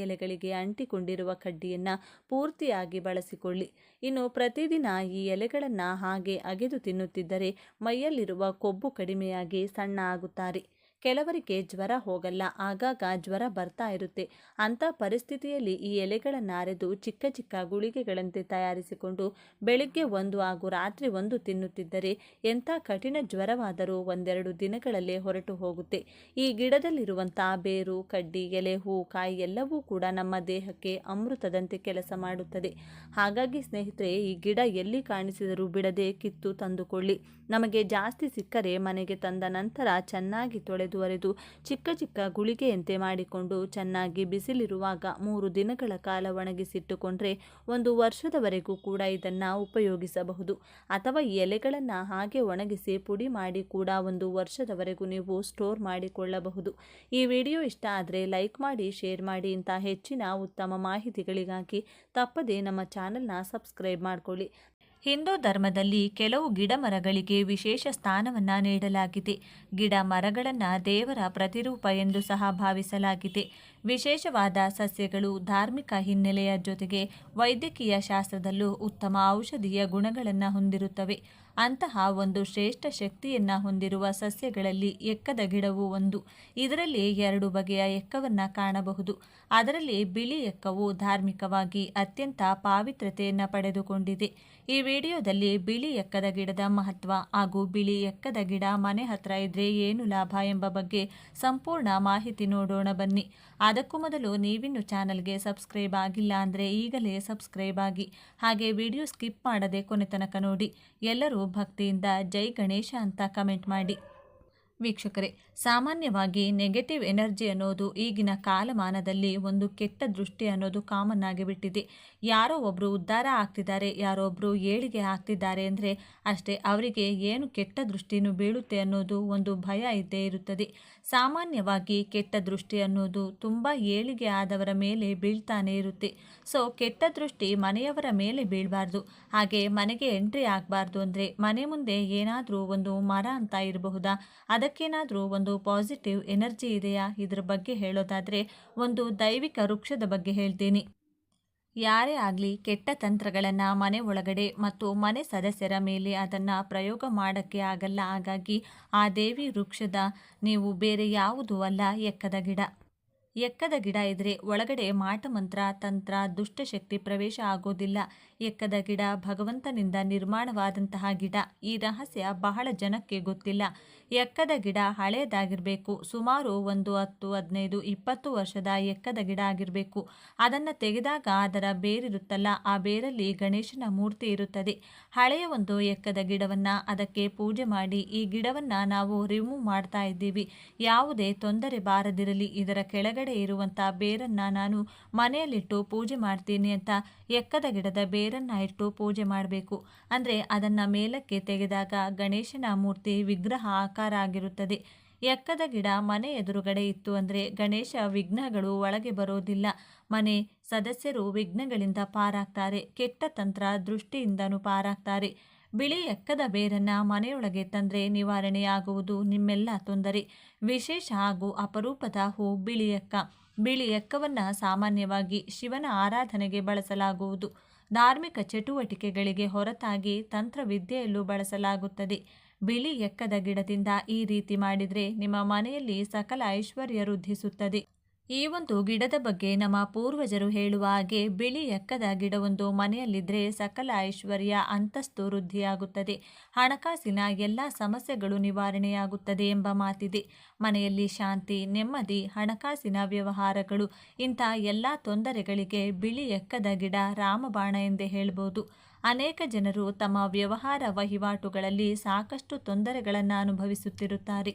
ಎಲೆಗಳಿಗೆ ಅಂಟಿಕೊಂಡಿರುವ ಕಡ್ಡಿಯನ್ನು ಪೂರ್ತಿಯಾಗಿ ಬಳಸಿಕೊಳ್ಳಿ. ಇನ್ನು ಪ್ರತಿದಿನ ಈ ಎಲೆಗಳನ್ನು ಹಾಗೆ ಅಗೆದು ತಿನ್ನುತ್ತಿದ್ದರೆ ಮೈಯಲ್ಲಿರುವ ಕೊಬ್ಬು ಕಡಿಮೆಯಾಗಿ ಸಣ್ಣ ಆಗುತ್ತಾರೆ. ಕೆಲವರಿಗೆ ಜ್ವರ ಹೋಗಲ್ಲ, ಆಗಾಗ ಜ್ವರ ಬರ್ತಾ ಇರುತ್ತೆ. ಅಂಥ ಪರಿಸ್ಥಿತಿಯಲ್ಲಿ ಈ ಎಲೆಗಳನ್ನು ಅರೆದು ಚಿಕ್ಕ ಚಿಕ್ಕ ಗುಳಿಗೆಗಳಂತೆ ತಯಾರಿಸಿಕೊಂಡು ಬೆಳಿಗ್ಗೆ 1 ಹಾಗೂ ರಾತ್ರಿ 1 ತಿನ್ನುತ್ತಿದ್ದರೆ ಎಂಥ ಕಠಿಣ ಜ್ವರವಾದರೂ 1-2 ದಿನಗಳಲ್ಲೇ ಹೊರಟು ಹೋಗುತ್ತೆ. ಈ ಗಿಡದಲ್ಲಿರುವಂಥ ಬೇರು, ಕಡ್ಡಿ, ಎಲೆ, ಹೂ, ಕಾಯಿ ಎಲ್ಲವೂ ಕೂಡ ನಮ್ಮ ದೇಹಕ್ಕೆ ಅಮೃತದಂತೆ ಕೆಲಸ ಮಾಡುತ್ತದೆ. ಹಾಗಾಗಿ ಸ್ನೇಹಿತರೆ, ಈ ಗಿಡ ಎಲ್ಲಿ ಕಾಣಿಸಿದರೂ ಬಿಡದೆ ಕಿತ್ತು ತಂದುಕೊಳ್ಳಿ. ನಮಗೆ ಜಾಸ್ತಿ ಸಿಕ್ಕರೆ ಮನೆಗೆ ತಂದ ನಂತರ ಚೆನ್ನಾಗಿ ತೊಳೆದು ಅರೆದು ಚಿಕ್ಕ ಚಿಕ್ಕ ಗುಳಿಗೆಯಂತೆ ಮಾಡಿಕೊಂಡು ಚೆನ್ನಾಗಿ ಬಿಸಿಲಿರುವಾಗ 3 ದಿನಗಳ ಕಾಲ ಒಣಗಿಸಿಟ್ಟುಕೊಂಡ್ರೆ 1 ವರ್ಷದವರೆಗೂ ಕೂಡ ಇದನ್ನು ಉಪಯೋಗಿಸಬಹುದು. ಅಥವಾ ಈ ಎಲೆಗಳನ್ನು ಹಾಗೆ ಒಣಗಿಸಿ ಪುಡಿ ಮಾಡಿ ಕೂಡ 1 ವರ್ಷದವರೆಗೂ ನೀವು ಸ್ಟೋರ್ ಮಾಡಿಕೊಳ್ಳಬಹುದು. ಈ ವಿಡಿಯೋ ಇಷ್ಟ ಆದರೆ ಲೈಕ್ ಮಾಡಿ, ಶೇರ್ ಮಾಡಿ. ಇಂಥ ಹೆಚ್ಚಿನ ಉತ್ತಮ ಮಾಹಿತಿಗಳಿಗಾಗಿ ತಪ್ಪದೇ ನಮ್ಮ ಚಾನೆಲ್ನ ಸಬ್ಸ್ಕ್ರೈಬ್ ಮಾಡಿಕೊಳ್ಳಿ. ಹಿಂದೂ ಧರ್ಮದಲ್ಲಿ ಕೆಲವು ಗಿಡ ಮರಗಳಿಗೆ ವಿಶೇಷ ಸ್ಥಾನವನ್ನು ನೀಡಲಾಗಿದೆ. ಗಿಡ ಮರಗಳನ್ನು ದೇವರ ಪ್ರತಿರೂಪ ಎಂದು ಸಹ ಭಾವಿಸಲಾಗಿದೆ. ವಿಶೇಷವಾದ ಸಸ್ಯಗಳು ಧಾರ್ಮಿಕ ಹಿನ್ನೆಲೆಯ ಜೊತೆಗೆ ವೈದ್ಯಕೀಯ ಶಾಸ್ತ್ರದಲ್ಲೂ ಉತ್ತಮ ಔಷಧೀಯ ಗುಣಗಳನ್ನು ಹೊಂದಿರುತ್ತವೆ. ಅಂತಹ ಒಂದು ಶ್ರೇಷ್ಠ ಶಕ್ತಿಯನ್ನು ಹೊಂದಿರುವ ಸಸ್ಯಗಳಲ್ಲಿ ಎಕ್ಕದ ಗಿಡವೂ ಒಂದು. ಇದರಲ್ಲಿ 2 ಬಗೆಯ ಎಕ್ಕವನ್ನು ಕಾಣಬಹುದು. ಅದರಲ್ಲಿ ಬಿಳಿ ಎಕ್ಕವು ಧಾರ್ಮಿಕವಾಗಿ ಅತ್ಯಂತ ಪಾವಿತ್ರ್ಯತೆಯನ್ನು ಪಡೆದುಕೊಂಡಿದೆ. ಈ ವಿಡಿಯೋದಲ್ಲಿ ಬಿಳಿ ಎಕ್ಕದ ಗಿಡದ ಮಹತ್ವ ಹಾಗೂ ಬಿಳಿ ಎಕ್ಕದ ಗಿಡ ಮನೆ ಹತ್ರ ಇದ್ರೆ ಏನು ಲಾಭ ಎಂಬ ಬಗ್ಗೆ ಸಂಪೂರ್ಣ ಮಾಹಿತಿ ನೋಡೋಣ ಬನ್ನಿ. ಅದಕ್ಕೂ ಮೊದಲು ನೀವಿನ್ನು ಚಾನಲ್ಗೆ ಸಬ್ಸ್ಕ್ರೈಬ್ ಆಗಿಲ್ಲ ಅಂದರೆ ಈಗಲೇ ಸಬ್ಸ್ಕ್ರೈಬ್ ಆಗಿ, ಹಾಗೆ ವಿಡಿಯೋ ಸ್ಕಿಪ್ ಮಾಡದೆ ಕೊನೆ ತನಕ ನೋಡಿ. ಎಲ್ಲರೂ ಭಕ್ತಿಯಿಂದ ಜೈ ಗಣೇಶ ಅಂತ ಕಮೆಂಟ್ ಮಾಡಿ. ವೀಕ್ಷಕರೇ, ಸಾಮಾನ್ಯವಾಗಿ ನೆಗೆಟಿವ್ ಎನರ್ಜಿ ಅನ್ನೋದು ಈಗಿನ ಕಾಲಮಾನದಲ್ಲಿ ಒಂದು ಕೆಟ್ಟ ದೃಷ್ಟಿ ಅನ್ನೋದು ಕಾಮನ್ ಆಗಿಬಿಟ್ಟಿದೆ. ಯಾರೋ ಒಬ್ಬರು ಉದ್ಧಾರ ಆಗ್ತಿದ್ದಾರೆ, ಯಾರೋ ಒಬ್ಬರು ಏಳಿಗೆ ಆಗ್ತಿದ್ದಾರೆ ಅಂದರೆ ಅಷ್ಟೇ ಅವರಿಗೆ ಏನು ಕೆಟ್ಟ ದೃಷ್ಟಿನೂ ಬೀಳುತ್ತೆ ಅನ್ನೋದು ಒಂದು ಭಯ ಇದ್ದೇ ಇರುತ್ತದೆ. ಸಾಮಾನ್ಯವಾಗಿ ಕೆಟ್ಟ ದೃಷ್ಟಿ ಅನ್ನೋದು ತುಂಬ ಏಳಿಗೆ ಆದವರ ಮೇಲೆ ಬೀಳ್ತಾನೆ ಇರುತ್ತೆ. ಸೊ ಕೆಟ್ಟ ದೃಷ್ಟಿ ಮನೆಯವರ ಮೇಲೆ ಬೀಳಬಾರ್ದು, ಹಾಗೆ ಮನೆಗೆ ಎಂಟ್ರಿ ಆಗಬಾರ್ದು ಅಂದರೆ ಮನೆ ಮುಂದೆ ಏನಾದರೂ ಒಂದು ಮರ ಅಂತ ಇರಬಹುದಾ, ಅದಕ್ಕೇನಾದರೂ ಒಂದು ಪಾಸಿಟಿವ್ ಎನರ್ಜಿ ಇದೆಯಾ, ಇದರ ಬಗ್ಗೆ ಹೇಳೋದಾದರೆ ಒಂದು ದೈವಿಕ ವೃಕ್ಷದ ಬಗ್ಗೆ ಹೇಳ್ತೀನಿ. ಯಾರೇ ಆಗಲಿ ಕೆಟ್ಟ ತಂತ್ರಗಳನ್ನು ಮನೆ ಒಳಗಡೆ ಮತ್ತು ಮನೆ ಸದಸ್ಯರ ಮೇಲೆ ಅದನ್ನು ಪ್ರಯೋಗ ಮಾಡೋಕ್ಕೆ ಆಗಲ್ಲ. ಹಾಗಾಗಿ ಆ ದೇವಿ ವೃಕ್ಷದ ನೀವು ಬೇರೆ ಯಾವುದೂ ಅಲ್ಲ, ಎಕ್ಕದ ಗಿಡ. ಎಕ್ಕದ ಗಿಡ ಇದ್ರೆ ಒಳಗಡೆ ಮಾಟಮಂತ್ರ, ತಂತ್ರ, ದುಷ್ಟಶಕ್ತಿ ಪ್ರವೇಶ ಆಗೋದಿಲ್ಲ. ಎಕ್ಕದ ಗಿಡ ಭಗವಂತನಿಂದ ನಿರ್ಮಾಣವಾದಂತಹ ಗಿಡ. ಈ ರಹಸ್ಯ ಬಹಳ ಜನಕ್ಕೆ ಗೊತ್ತಿಲ್ಲ. ಎಕ್ಕದ ಗಿಡ ಹಳೆಯದಾಗಿರಬೇಕು, ಸುಮಾರು ಒಂದು 10, 15, 20 ವರ್ಷದ ಎಕ್ಕದ ಗಿಡ ಆಗಿರಬೇಕು. ಅದನ್ನು ತೆಗೆದಾಗ ಅದರ ಬೇರಿರುತ್ತಲ್ಲ, ಆ ಬೇರಲ್ಲಿ ಗಣೇಶನ ಮೂರ್ತಿ ಇರುತ್ತದೆ. ಹಳೆಯ ಒಂದು ಎಕ್ಕದ ಗಿಡವನ್ನು ಅದಕ್ಕೆ ಪೂಜೆ ಮಾಡಿ ಈ ಗಿಡವನ್ನು ನಾವು ರಿಮೂವ್ ಮಾಡ್ತಾ ಇದ್ದೀವಿ. ಯಾವುದೇ ತೊಂದರೆ ಬಾರದಿರಲಿ, ಇದರ ಕೆಳಗಡೆ ಇರುವಂಥ ಬೇರನ್ನು ನಾನು ಮನೆಯಲ್ಲಿಟ್ಟು ಪೂಜೆ ಮಾಡ್ತೀನಿ ಅಂತ ಎಕ್ಕದ ಗಿಡದ ಬೇರನ್ನು ಇಟ್ಟು ಪೂಜೆ ಮಾಡಬೇಕು. ಅಂದರೆ ಅದನ್ನು ಮೇಲಕ್ಕೆ ತೆಗೆದಾಗ ಗಣೇಶನ ಮೂರ್ತಿ ವಿಗ್ರಹ ಆಕಾರ ಆಗಿರುತ್ತದೆ. ಎಕ್ಕದ ಗಿಡ ಮನೆ ಎದುರುಗಡೆ ಇತ್ತು ಅಂದರೆ ಗಣೇಶ ವಿಘ್ನಗಳು ಒಳಗೆ ಬರೋದಿಲ್ಲ. ಮನೆ ಸದಸ್ಯರು ವಿಘ್ನಗಳಿಂದ ಪಾರಾಗ್ತಾರೆ, ಕೆಟ್ಟ ತಂತ್ರ ದೃಷ್ಟಿಯಿಂದನೂ ಪಾರಾಗ್ತಾರೆ. ಬಿಳಿ ಎಕ್ಕದ ಬೇರನ್ನು ಮನೆಯೊಳಗೆ ತಂದರೆ ನಿವಾರಣೆಯಾಗುವುದು ನಿಮ್ಮೆಲ್ಲ ತೊಂದರೆ. ವಿಶೇಷ ಹಾಗೂ ಅಪರೂಪದ ಹೂ ಬಿಳಿ ಎಕ್ಕ. ಬಿಳಿ ಎಕ್ಕವನ್ನು ಸಾಮಾನ್ಯವಾಗಿ ಶಿವನ ಆರಾಧನೆಗೆ ಬಳಸಲಾಗುವುದು. ಧಾರ್ಮಿಕ ಚಟುವಟಿಕೆಗಳಿಗೆ ಹೊರತಾಗಿ ತಂತ್ರವಿದ್ಯೆಯಲ್ಲೂ ಬಳಸಲಾಗುತ್ತದೆ. ಬಿಳಿ ಎಕ್ಕದ ಗಿಡದಿಂದ ಈ ರೀತಿ ಮಾಡಿದರೆ ನಿಮ್ಮ ಮನೆಯಲ್ಲಿ ಸಕಲ ಐಶ್ವರ್ಯ ವೃದ್ಧಿಸುತ್ತದೆ. ಈ ಒಂದು ಗಿಡದ ಬಗ್ಗೆ ನಮ್ಮ ಪೂರ್ವಜರು ಹೇಳುವ ಹಾಗೆ ಬಿಳಿ ಎಕ್ಕದ ಗಿಡವೊಂದು ಮನೆಯಲ್ಲಿದ್ದರೆ ಸಕಲ ಐಶ್ವರ್ಯ, ಅಂತಸ್ತು ವೃದ್ಧಿಯಾಗುತ್ತದೆ, ಹಣಕಾಸಿನ ಎಲ್ಲ ಸಮಸ್ಯೆಗಳು ನಿವಾರಣೆಯಾಗುತ್ತದೆ ಎಂಬ ಮಾತಿದೆ. ಮನೆಯಲ್ಲಿ ಶಾಂತಿ, ನೆಮ್ಮದಿ, ಹಣಕಾಸಿನ ವ್ಯವಹಾರಗಳು, ಇಂಥ ಎಲ್ಲ ತೊಂದರೆಗಳಿಗೆ ಬಿಳಿ ಎಕ್ಕದ ಗಿಡ ರಾಮಬಾಣ ಎಂದೇ ಹೇಳ್ಬೋದು. ಅನೇಕ ಜನರು ತಮ್ಮ ವ್ಯವಹಾರ ವಹಿವಾಟುಗಳಲ್ಲಿ ಸಾಕಷ್ಟು ತೊಂದರೆಗಳನ್ನು ಅನುಭವಿಸುತ್ತಿರುತ್ತಾರೆ.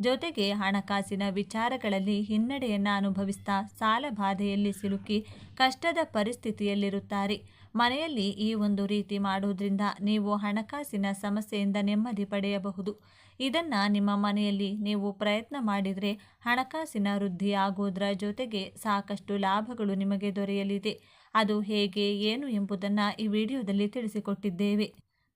ಜೊತೆಗೆ ಹಣಕಾಸಿನ ವಿಚಾರಗಳಲ್ಲಿ ಹಿನ್ನಡೆಯನ್ನು ಅನುಭವಿಸ್ತಾ ಸಾಲ ಬಾಧೆಯಲ್ಲಿ ಸಿಲುಕಿ ಕಷ್ಟದ ಪರಿಸ್ಥಿತಿಯಲ್ಲಿರುತ್ತಾರೆ. ಮನೆಯಲ್ಲಿ ಈ ಒಂದು ರೀತಿ ಮಾಡೋದ್ರಿಂದ ನೀವು ಹಣಕಾಸಿನ ಸಮಸ್ಯೆಯಿಂದ ನೆಮ್ಮದಿ ಪಡೆಯಬಹುದು. ಇದನ್ನು ನಿಮ್ಮ ಮನೆಯಲ್ಲಿ ನೀವು ಪ್ರಯತ್ನ ಮಾಡಿದರೆ ಹಣಕಾಸಿನ ವೃದ್ಧಿ ಆಗೋದ್ರ ಜೊತೆಗೆ ಸಾಕಷ್ಟು ಲಾಭಗಳು ನಿಮಗೆ ದೊರೆಯಲಿದೆ. ಅದು ಹೇಗೆ, ಏನು ಎಂಬುದನ್ನು ಈ ವಿಡಿಯೋದಲ್ಲಿ ತಿಳಿಸಿಕೊಟ್ಟಿದ್ದೇವೆ.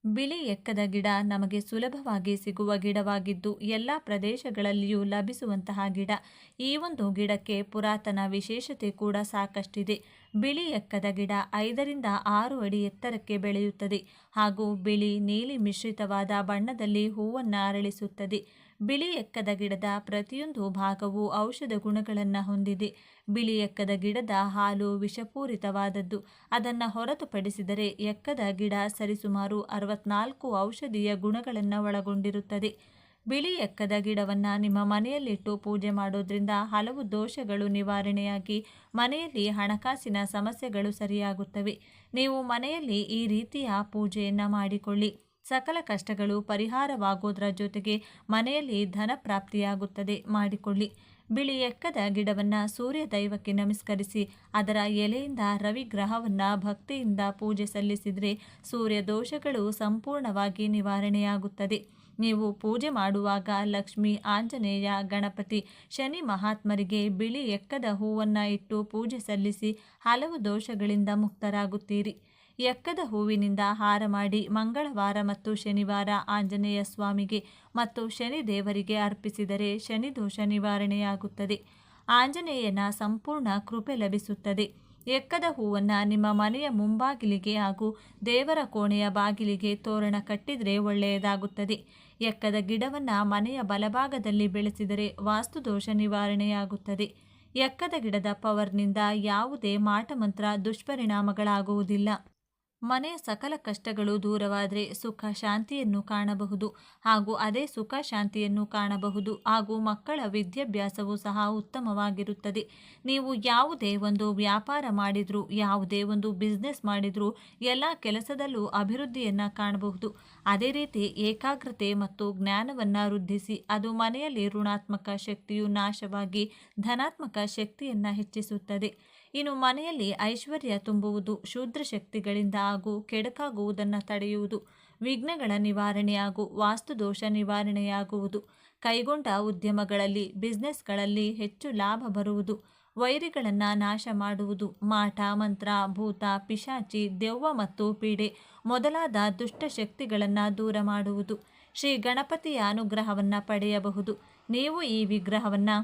ಬಿಳಿ ಎಕ್ಕದ ಗಿಡ ನಮಗೆ ಸುಲಭವಾಗಿ ಸಿಗುವ ಗಿಡವಾಗಿದ್ದು ಎಲ್ಲ ಪ್ರದೇಶಗಳಲ್ಲಿಯೂ ಲಭಿಸುವಂತಹ ಗಿಡ. ಈ ಒಂದು ಗಿಡಕ್ಕೆ ಪುರಾತನ ವಿಶೇಷತೆ ಕೂಡ ಸಾಕಷ್ಟಿದೆ. ಬಿಳಿ ಎಕ್ಕದ ಗಿಡ 5 ರಿಂದ 6 ಅಡಿ ಎತ್ತರಕ್ಕೆ ಬೆಳೆಯುತ್ತದೆ ಹಾಗೂ ಬಿಳಿ ನೀಲಿ ಮಿಶ್ರಿತವಾದ ಬಣ್ಣದಲ್ಲಿ ಹೂವನ್ನು ಅರಳಿಸುತ್ತದೆ. ಬಿಳಿ ಎಕ್ಕದ ಗಿಡದ ಪ್ರತಿಯೊಂದು ಭಾಗವು ಔಷಧ ಗುಣಗಳನ್ನು ಹೊಂದಿದೆ. ಬಿಳಿ ಎಕ್ಕದ ಗಿಡದ ಹಾಲು ವಿಷಪೂರಿತವಾದದ್ದು. ಅದನ್ನು ಹೊರತುಪಡಿಸಿದರೆ ಎಕ್ಕದ ಗಿಡ ಸರಿಸುಮಾರು 64 ಔಷಧೀಯ ಗುಣಗಳನ್ನು ಒಳಗೊಂಡಿರುತ್ತದೆ. ಬಿಳಿ ಎಕ್ಕದ ಗಿಡವನ್ನು ನಿಮ್ಮ ಮನೆಯಲ್ಲಿಟ್ಟು ಪೂಜೆ ಮಾಡೋದ್ರಿಂದ ಹಲವು ದೋಷಗಳು ನಿವಾರಣೆಯಾಗಿ ಮನೆಯಲ್ಲಿ ಹಣಕಾಸಿನ ಸಮಸ್ಯೆಗಳು ಸರಿಯಾಗುತ್ತವೆ. ನೀವು ಮನೆಯಲ್ಲಿ ಈ ರೀತಿಯ ಪೂಜೆಯನ್ನು ಮಾಡಿಕೊಳ್ಳಿ. ಸಕಲ ಕಷ್ಟಗಳು ಪರಿಹಾರವಾಗೋದ್ರ ಜೊತೆಗೆ ಮನೆಯಲ್ಲಿ ಧನ ಪ್ರಾಪ್ತಿಯಾಗುತ್ತದೆ. ಮಾಡಿಕೊಳ್ಳಿ. ಬಿಳಿ ಎಕ್ಕದ ಗಿಡವನ್ನು ಸೂರ್ಯ ದೈವಕ್ಕೆ ನಮಸ್ಕರಿಸಿ ಅದರ ಎಲೆಯಿಂದ ರವಿ ಗ್ರಹವನ್ನು ಭಕ್ತಿಯಿಂದ ಪೂಜೆ ಸಲ್ಲಿಸಿದರೆ ಸೂರ್ಯ ದೋಷಗಳು ಸಂಪೂರ್ಣವಾಗಿ ನಿವಾರಣೆಯಾಗುತ್ತದೆ. ನೀವು ಪೂಜೆ ಮಾಡುವಾಗ ಲಕ್ಷ್ಮಿ, ಆಂಜನೇಯ, ಗಣಪತಿ, ಶನಿ ಮಹಾತ್ಮರಿಗೆ ಬಿಳಿ ಎಕ್ಕದ ಹೂವನ್ನು ಇಟ್ಟು ಪೂಜೆ ಸಲ್ಲಿಸಿ ಹಲವು ದೋಷಗಳಿಂದ ಮುಕ್ತರಾಗುತ್ತೀರಿ. ಎಕ್ಕದ ಹೂವಿನಿಂದ ಹಾರ ಮಾಡಿ ಮಂಗಳವಾರ ಮತ್ತು ಶನಿವಾರ ಆಂಜನೇಯ ಸ್ವಾಮಿಗೆ ಮತ್ತು ಶನಿ ದೇವರಿಗೆ ಅರ್ಪಿಸಿದರೆ ಶನಿ ದೋಷ ನಿವಾರಣೆಯಾಗುತ್ತದೆ. ಆಂಜನೇಯನ ಸಂಪೂರ್ಣ ಕೃಪೆ ಲಭಿಸುತ್ತದೆ. ಎಕ್ಕದ ಹೂವನ್ನು ನಿಮ್ಮ ಮನೆಯ ಮುಂಬಾಗಿಲಿಗೆ ಹಾಗೂ ದೇವರ ಕೋಣೆಯ ಬಾಗಿಲಿಗೆ ತೋರಣ ಕಟ್ಟಿದರೆ ಒಳ್ಳೆಯದಾಗುತ್ತದೆ. ಎಕ್ಕದ ಗಿಡವನ್ನು ಮನೆಯ ಬಲಭಾಗದಲ್ಲಿ ಬೆಳೆಸಿದರೆ ವಾಸ್ತುದೋಷ ನಿವಾರಣೆಯಾಗುತ್ತದೆ. ಎಕ್ಕದ ಗಿಡದ ಪವರ್ನಿಂದ ಯಾವುದೇ ಮಾಟಮಂತ್ರ ದುಷ್ಪರಿಣಾಮಗಳಾಗುವುದಿಲ್ಲ. ಮನೆಯ ಸಕಲ ಕಷ್ಟಗಳು ದೂರವಾದರೆ ಸುಖ ಶಾಂತಿಯನ್ನು ಕಾಣಬಹುದು ಹಾಗೂ ಅದೇ ಸುಖ ಶಾಂತಿಯನ್ನು ಕಾಣಬಹುದು ಹಾಗೂ ಮಕ್ಕಳ ವಿದ್ಯಾಭ್ಯಾಸವೂ ಸಹ ಉತ್ತಮವಾಗಿರುತ್ತದೆ. ನೀವು ಯಾವುದೇ ಒಂದು ವ್ಯಾಪಾರ ಮಾಡಿದರೂ ಯಾವುದೇ ಒಂದು ಬಿಸ್ನೆಸ್ ಮಾಡಿದರೂ ಎಲ್ಲ ಕೆಲಸದಲ್ಲೂ ಅಭಿವೃದ್ಧಿಯನ್ನು ಕಾಣಬಹುದು. ಅದೇ ರೀತಿ ಏಕಾಗ್ರತೆ ಮತ್ತು ಜ್ಞಾನವನ್ನು ವೃದ್ಧಿಸಿ ಅದು ಮನೆಯಲ್ಲಿ ಋಣಾತ್ಮಕ ಶಕ್ತಿಯು ನಾಶವಾಗಿ ಧನಾತ್ಮಕ ಶಕ್ತಿಯನ್ನು ಹೆಚ್ಚಿಸುತ್ತದೆ. ಇನ್ನು ಮನೆಯಲ್ಲಿ ಐಶ್ವರ್ಯ ತುಂಬುವುದು, ಶೂದ್ರ ಶಕ್ತಿಗಳಿಂದ ಹಾಗೂ ಕೆಡಕಾಗುವುದನ್ನು ತಡೆಯುವುದು, ವಿಘ್ನಗಳ ನಿವಾರಣೆ ಹಾಗೂ ವಾಸ್ತುದೋಷ ನಿವಾರಣೆಯಾಗುವುದು, ಕೈಗೊಂಡ ಉದ್ಯಮಗಳಲ್ಲಿ ಬಿಸ್ನೆಸ್ಗಳಲ್ಲಿ ಹೆಚ್ಚು ಲಾಭ ಬರುವುದು, ವೈರಿಗಳನ್ನು ನಾಶ ಮಾಡುವುದು, ಮಾಟ ಮಂತ್ರ ಭೂತ ಪಿಶಾಚಿ ದೆವ್ವ ಮತ್ತು ಪೀಡೆ ಮೊದಲಾದ ದುಷ್ಟ ಶಕ್ತಿಗಳನ್ನು ದೂರ ಮಾಡುವುದು, ಶ್ರೀ ಗಣಪತಿಯ ಅನುಗ್ರಹವನ್ನು ಪಡೆಯಬಹುದು. ನೀವು ಈ ವಿಗ್ರಹವನ್ನು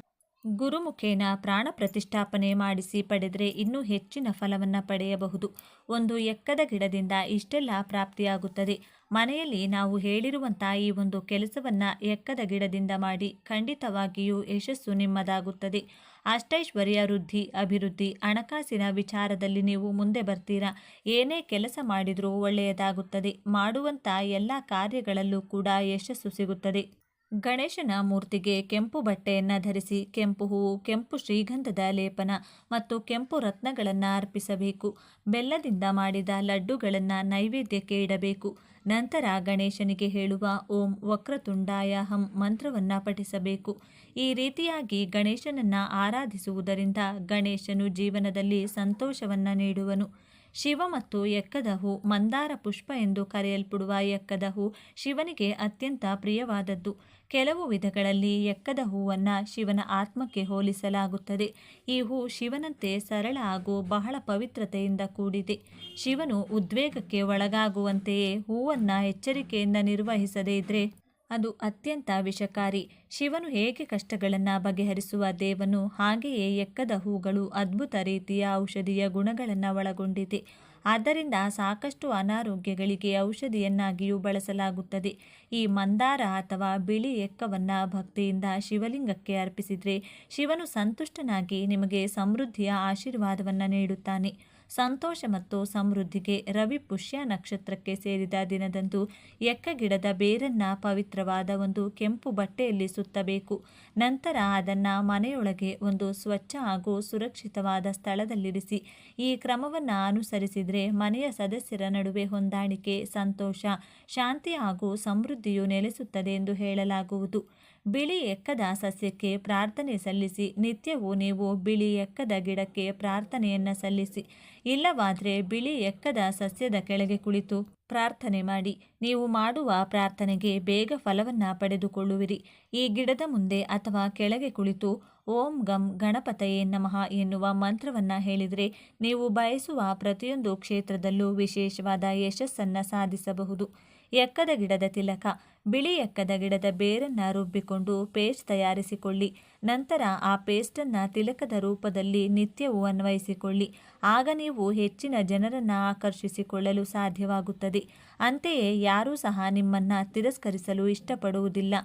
ಗುರುಮುಖೇನ ಪ್ರಾಣ ಪ್ರತಿಷ್ಠಾಪನೆ ಮಾಡಿಸಿ ಪಡೆದರೆ ಇನ್ನೂ ಹೆಚ್ಚಿನ ಫಲವನ್ನು ಪಡೆಯಬಹುದು. ಒಂದು ಎಕ್ಕದ ಗಿಡದಿಂದ ಇಷ್ಟೆಲ್ಲ ಪ್ರಾಪ್ತಿಯಾಗುತ್ತದೆ. ಮನೆಯಲ್ಲಿ ನಾವು ಹೇಳಿರುವಂಥ ಈ ಒಂದು ಕೆಲಸವನ್ನು ಎಕ್ಕದ ಗಿಡದಿಂದ ಮಾಡಿ ಖಂಡಿತವಾಗಿಯೂ ಯಶಸ್ಸು ನಿಮ್ಮದಾಗುತ್ತದೆ. ಅಷ್ಟೈಶ್ವರ್ಯ ವೃದ್ಧಿ, ಅಭಿವೃದ್ಧಿ, ಹಣಕಾಸಿನ ವಿಚಾರದಲ್ಲಿ ನೀವು ಮುಂದೆ ಬರ್ತೀರಾ. ಏನೇ ಕೆಲಸ ಮಾಡಿದರೂ ಒಳ್ಳೆಯದಾಗುತ್ತದೆ. ಮಾಡುವಂಥ ಎಲ್ಲ ಕಾರ್ಯಗಳಲ್ಲೂ ಕೂಡ ಯಶಸ್ಸು ಸಿಗುತ್ತದೆ. ಗಣೇಶನ ಮೂರ್ತಿಗೆ ಕೆಂಪು ಬಟ್ಟೆಯನ್ನು ಧರಿಸಿ ಕೆಂಪು ಹೂವು, ಕೆಂಪು ಶ್ರೀಗಂಧದ ಲೇಪನ ಮತ್ತು ಕೆಂಪು ರತ್ನಗಳನ್ನು ಅರ್ಪಿಸಬೇಕು. ಬೆಲ್ಲದಿಂದ ಮಾಡಿದ ಲಡ್ಡುಗಳನ್ನು ನೈವೇದ್ಯಕ್ಕೆ ಇಡಬೇಕು. ನಂತರ ಗಣೇಶನಿಗೆ ಹೇಳುವ ಓಂ ವಕ್ರತುಂಡಾಯ ಹಂ ಮಂತ್ರವನ್ನು ಪಠಿಸಬೇಕು. ಈ ರೀತಿಯಾಗಿ ಗಣೇಶನನ್ನು ಆರಾಧಿಸುವುದರಿಂದ ಗಣೇಶನು ಜೀವನದಲ್ಲಿ ಸಂತೋಷವನ್ನು ನೀಡುವನು. ಶಿವ ಮತ್ತು ಎಕ್ಕದ ಹೂ, ಮಂದಾರ ಪುಷ್ಪ ಎಂದು ಕರೆಯಲ್ಪಡುವ ಎಕ್ಕದ ಹೂ ಶಿವನಿಗೆ ಅತ್ಯಂತ ಪ್ರಿಯವಾದದ್ದು. ಕೆಲವು ವಿಧಗಳಲ್ಲಿ ಎಕ್ಕದ ಹೂವನ್ನು ಶಿವನ ಆತ್ಮಕ್ಕೆ ಹೋಲಿಸಲಾಗುತ್ತದೆ. ಈ ಹೂ ಶಿವನಂತೆ ಸರಳ ಹಾಗೂ ಬಹಳ ಪವಿತ್ರತೆಯಿಂದ ಕೂಡಿದೆ. ಶಿವನು ಉದ್ವೇಗಕ್ಕೆ ಒಳಗಾಗುವಂತೆಯೇ ಹೂವನ್ನು ಎಚ್ಚರಿಕೆಯಿಂದ ನಿರ್ವಹಿಸದೇ ಇದ್ದರೆ ಅದು ಅತ್ಯಂತ ವಿಷಕಾರಿ. ಶಿವನು ಹೇಗೆ ಕಷ್ಟಗಳನ್ನು ಬಗೆಹರಿಸುವ ದೇವನು, ಹಾಗೆಯೇ ಎಕ್ಕದ ಹೂಗಳು ಅದ್ಭುತ ರೀತಿಯ ಔಷಧೀಯ ಗುಣಗಳನ್ನು ಒಳಗೊಂಡಿದೆ. ಆದ್ದರಿಂದ ಸಾಕಷ್ಟು ಅನಾರೋಗ್ಯಗಳಿಗೆ ಔಷಧಿಯನ್ನಾಗಿಯೂ ಬಳಸಲಾಗುತ್ತದೆ. ಈ ಮಂದಾರ ಅಥವಾ ಬಿಳಿ ಎಕ್ಕವನ್ನು ಭಕ್ತಿಯಿಂದ ಶಿವಲಿಂಗಕ್ಕೆ ಅರ್ಪಿಸಿದರೆ ಶಿವನು ಸಂತುಷ್ಟನಾಗಿ ನಿಮಗೆ ಸಮೃದ್ಧಿಯ ಆಶೀರ್ವಾದವನ್ನು ನೀಡುತ್ತಾನೆ. ಸಂತೋಷ ಮತ್ತು ಸಮೃದ್ಧಿಗೆ ರವಿ ಪುಷ್ಯ ನಕ್ಷತ್ರಕ್ಕೆ ಸೇರಿದ ದಿನದಂದು ಎಕ್ಕ ಗಿಡದ ಬೇರನ್ನು ಪವಿತ್ರವಾದ ಒಂದು ಕೆಂಪು ಬಟ್ಟೆಯಲ್ಲಿ ಸುತ್ತಬೇಕು. ನಂತರ ಅದನ್ನು ಮನೆಯೊಳಗೆ ಒಂದು ಸ್ವಚ್ಛ ಹಾಗೂ ಸುರಕ್ಷಿತವಾದ ಸ್ಥಳದಲ್ಲಿರಿಸಿ. ಈ ಕ್ರಮವನ್ನು ಅನುಸರಿಸಿದರೆ ಮನೆಯ ಸದಸ್ಯರ ನಡುವೆ ಹೊಂದಾಣಿಕೆ, ಸಂತೋಷ, ಶಾಂತಿ ಹಾಗೂ ಸಮೃದ್ಧಿಯು ನೆಲೆಸುತ್ತದೆ ಎಂದು ಹೇಳಲಾಗುವುದು. ಬಿಳಿ ಎಕ್ಕದ ಸಸ್ಯಕ್ಕೆ ಪ್ರಾರ್ಥನೆ ಸಲ್ಲಿಸಿ. ನಿತ್ಯವೂ ನೀವು ಬಿಳಿ ಎಕ್ಕದ ಗಿಡಕ್ಕೆ ಪ್ರಾರ್ಥನೆಯನ್ನು ಸಲ್ಲಿಸಿ. ಇಲ್ಲವಾದರೆ ಬಿಳಿ ಎಕ್ಕದ ಸಸ್ಯದ ಕೆಳಗೆ ಕುಳಿತು ಪ್ರಾರ್ಥನೆ ಮಾಡಿ. ನೀವು ಮಾಡುವ ಪ್ರಾರ್ಥನೆಗೆ ಬೇಗ ಫಲವನ್ನು ಪಡೆದುಕೊಳ್ಳುವಿರಿ. ಈ ಗಿಡದ ಮುಂದೆ ಅಥವಾ ಕೆಳಗೆ ಕುಳಿತು ಓಂ ಗಂ ಗಣಪತಯೇ ನಮಃ ಎನ್ನುವ ಮಂತ್ರವನ್ನು ಹೇಳಿದರೆ ನೀವು ಬಯಸುವ ಪ್ರತಿಯೊಂದು ಕ್ಷೇತ್ರದಲ್ಲೂ ವಿಶೇಷವಾದ ಯಶಸ್ಸನ್ನು ಸಾಧಿಸಬಹುದು. ಎಕ್ಕದ ಗಿಡದ ತಿಲಕ. ಬಿಳಿ ಎಕ್ಕದ ಗಿಡದ ಬೇರನ್ನು ರುಬ್ಬಿಕೊಂಡು ಪೇಸ್ಟ್ ತಯಾರಿಸಿಕೊಳ್ಳಿ. ನಂತರ ಆ ಪೇಸ್ಟನ್ನು ತಿಲಕದ ರೂಪದಲ್ಲಿ ನಿತ್ಯವೂ ಅನ್ವಯಿಸಿಕೊಳ್ಳಿ. ಆಗ ನೀವು ಹೆಚ್ಚಿನ ಜನರನ್ನು ಆಕರ್ಷಿಸಿಕೊಳ್ಳಲು ಸಾಧ್ಯವಾಗುತ್ತದೆ. ಅಂತೆಯೇ ಯಾರೂ ಸಹ ನಿಮ್ಮನ್ನು ತಿರಸ್ಕರಿಸಲು ಇಷ್ಟಪಡುವುದಿಲ್ಲ.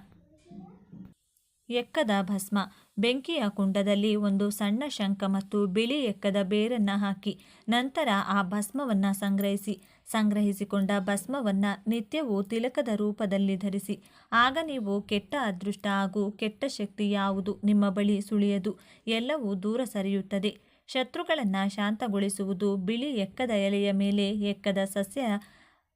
ಎಕ್ಕದ ಭಸ್ಮ. ಬೆಂಕಿಯ ಕುಂಡದಲ್ಲಿ ಒಂದು ಸಣ್ಣ ಶಂಖ ಮತ್ತು ಬಿಳಿ ಎಕ್ಕದ ಬೇರನ್ನು ಹಾಕಿ ನಂತರ ಆ ಭಸ್ಮವನ್ನು ಸಂಗ್ರಹಿಸಿಕೊಂಡ ಭಸ್ಮವನ್ನು ನಿತ್ಯವೂ ತಿಲಕದ ರೂಪದಲ್ಲಿ ಧರಿಸಿ. ಆಗ ನೀವು ಕೆಟ್ಟ ಅದೃಷ್ಟ ಹಾಗೂ ಕೆಟ್ಟ ಶಕ್ತಿ ಯಾವುದು ನಿಮ್ಮ ಬಳಿ ಸುಳಿಯದು, ಎಲ್ಲವೂ ದೂರ ಸರಿಯುತ್ತದೆ. ಶತ್ರುಗಳನ್ನು ಶಾಂತಗೊಳಿಸುವುದು. ಬಿಳಿ ಎಕ್ಕದ ಎಲೆಯ ಮೇಲೆ ಎಕ್ಕದ ಸಸ್ಯ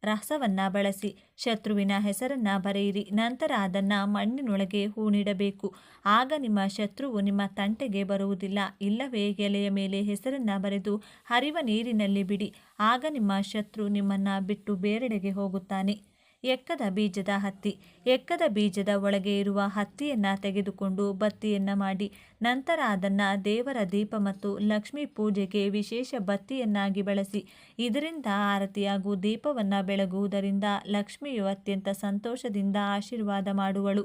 ರಸವನ್ನು ಬಳಸಿ ಶತ್ರುವಿನ ಹೆಸರನ್ನು ಬರೆಯಿರಿ. ನಂತರ ಅದನ್ನು ಮಣ್ಣಿನೊಳಗೆ ಹೂಣಿಡಬೇಕು. ಆಗ ನಿಮ್ಮ ಶತ್ರುವು ನಿಮ್ಮ ತಂಟೆಗೆ ಬರುವುದಿಲ್ಲ. ಇಲ್ಲವೇ ಎಲೆಯ ಮೇಲೆ ಹೆಸರನ್ನು ಬರೆದು ಹರಿವ ನೀರಿನಲ್ಲಿ ಬಿಡಿ. ಆಗ ನಿಮ್ಮ ಶತ್ರು ನಿಮ್ಮನ್ನು ಬಿಟ್ಟು ಬೇರೆಡೆಗೆ ಹೋಗುತ್ತಾನೆ. ಎಕ್ಕದ ಬೀಜದ ಹತ್ತಿ. ಎಕ್ಕದ ಬೀಜದ ಒಳಗೆ ಇರುವ ಹತ್ತಿಯನ್ನು ತೆಗೆದುಕೊಂಡು ಬತ್ತಿಯನ್ನು ಮಾಡಿ ನಂತರ ಅದನ್ನು ದೇವರ ದೀಪ ಮತ್ತು ಲಕ್ಷ್ಮೀ ಪೂಜೆಗೆ ವಿಶೇಷ ಬತ್ತಿಯನ್ನಾಗಿ ಬಳಸಿ. ಇದರಿಂದ ಆರತಿ ಹಾಗೂ ದೀಪವನ್ನು ಬೆಳಗುವುದರಿಂದ ಲಕ್ಷ್ಮಿಯು ಅತ್ಯಂತ ಸಂತೋಷದಿಂದ ಆಶೀರ್ವಾದ ಮಾಡುವಳು.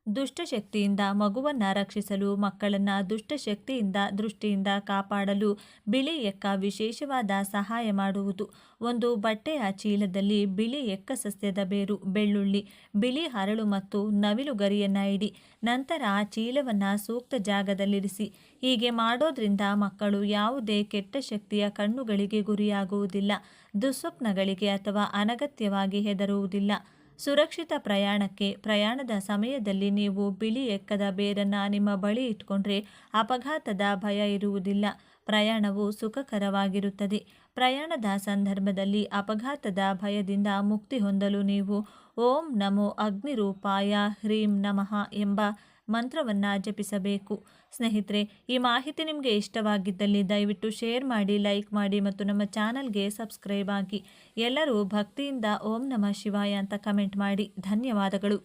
ದುಷ್ಟಶಕ್ತಿಯಿಂದ ಮಗುವನ್ನು ರಕ್ಷಿಸಲು, ಮಕ್ಕಳನ್ನು ದುಷ್ಟಶಕ್ತಿಯಿಂದ ದೃಷ್ಟಿಯಿಂದ ಕಾಪಾಡಲು ಬಿಳಿ ಎಕ್ಕ ವಿಶೇಷವಾದ ಸಹಾಯ ಮಾಡುವುದು. ಒಂದು ಬಟ್ಟೆಯ ಚೀಲದಲ್ಲಿ ಬಿಳಿ ಎಕ್ಕ ಸಸ್ಯದ ಬೇರು, ಬೆಳ್ಳುಳ್ಳಿ, ಬಿಳಿ ಹರಳು ಮತ್ತು ನವಿಲು ಗರಿಯನ್ನು ಇಡಿ. ನಂತರ ಆ ಚೀಲವನ್ನು ಸೂಕ್ತ ಜಾಗದಲ್ಲಿರಿಸಿ. ಹೀಗೆ ಮಾಡೋದ್ರಿಂದ ಮಕ್ಕಳು ಯಾವುದೇ ಕೆಟ್ಟ ಶಕ್ತಿಯ ಕಣ್ಣುಗಳಿಗೆ ಗುರಿಯಾಗುವುದಿಲ್ಲ, ದುಸ್ವಪ್ನಗಳಿಗೆ ಅಥವಾ ಅನಗತ್ಯವಾಗಿ ಹೆದರುವುದಿಲ್ಲ. ಸುರಕ್ಷಿತ ಪ್ರಯಾಣಕ್ಕೆ ಪ್ರಯಾಣದ ಸಮಯದಲ್ಲಿ ನೀವು ಬಿಳಿ ಎಕ್ಕದ ಬೇರನ್ನು ನಿಮ್ಮ ಬಳಿ ಇಟ್ಕೊಂಡ್ರೆ ಅಪಘಾತದ ಭಯ ಇರುವುದಿಲ್ಲ, ಪ್ರಯಾಣವು ಸುಖಕರವಾಗಿರುತ್ತದೆ. ಪ್ರಯಾಣದ ಸಂದರ್ಭದಲ್ಲಿ ಅಪಘಾತದ ಭಯದಿಂದ ಮುಕ್ತಿ ಹೊಂದಲು ನೀವು ಓಂ ನಮೋ ಅಗ್ನಿರೂಪಾಯ ಹ್ರೀಂ ನಮಃ ಎಂಬ ಮಂತ್ರವನ್ನು ಜಪಿಸಬೇಕು. ಸ್ನೇಹಿತರೆ, ಈ ಮಾಹಿತಿ ನಿಮಗೆ ಇಷ್ಟವಾಗಿದ್ದಲ್ಲಿ ದಯವಿಟ್ಟು ಶೇರ್ ಮಾಡಿ, ಲೈಕ್ ಮಾಡಿ ಮತ್ತು ನಮ್ಮ ಚಾನಲ್ಗೆ ಸಬ್ಸ್ಕ್ರೈಬ್ ಆಗಿ. ಎಲ್ಲರೂ ಭಕ್ತಿಯಿಂದ ಓಂ ನಮಃ ಶಿವಾಯ ಅಂತ ಕಮೆಂಟ್ ಮಾಡಿ. ಧನ್ಯವಾದಗಳು.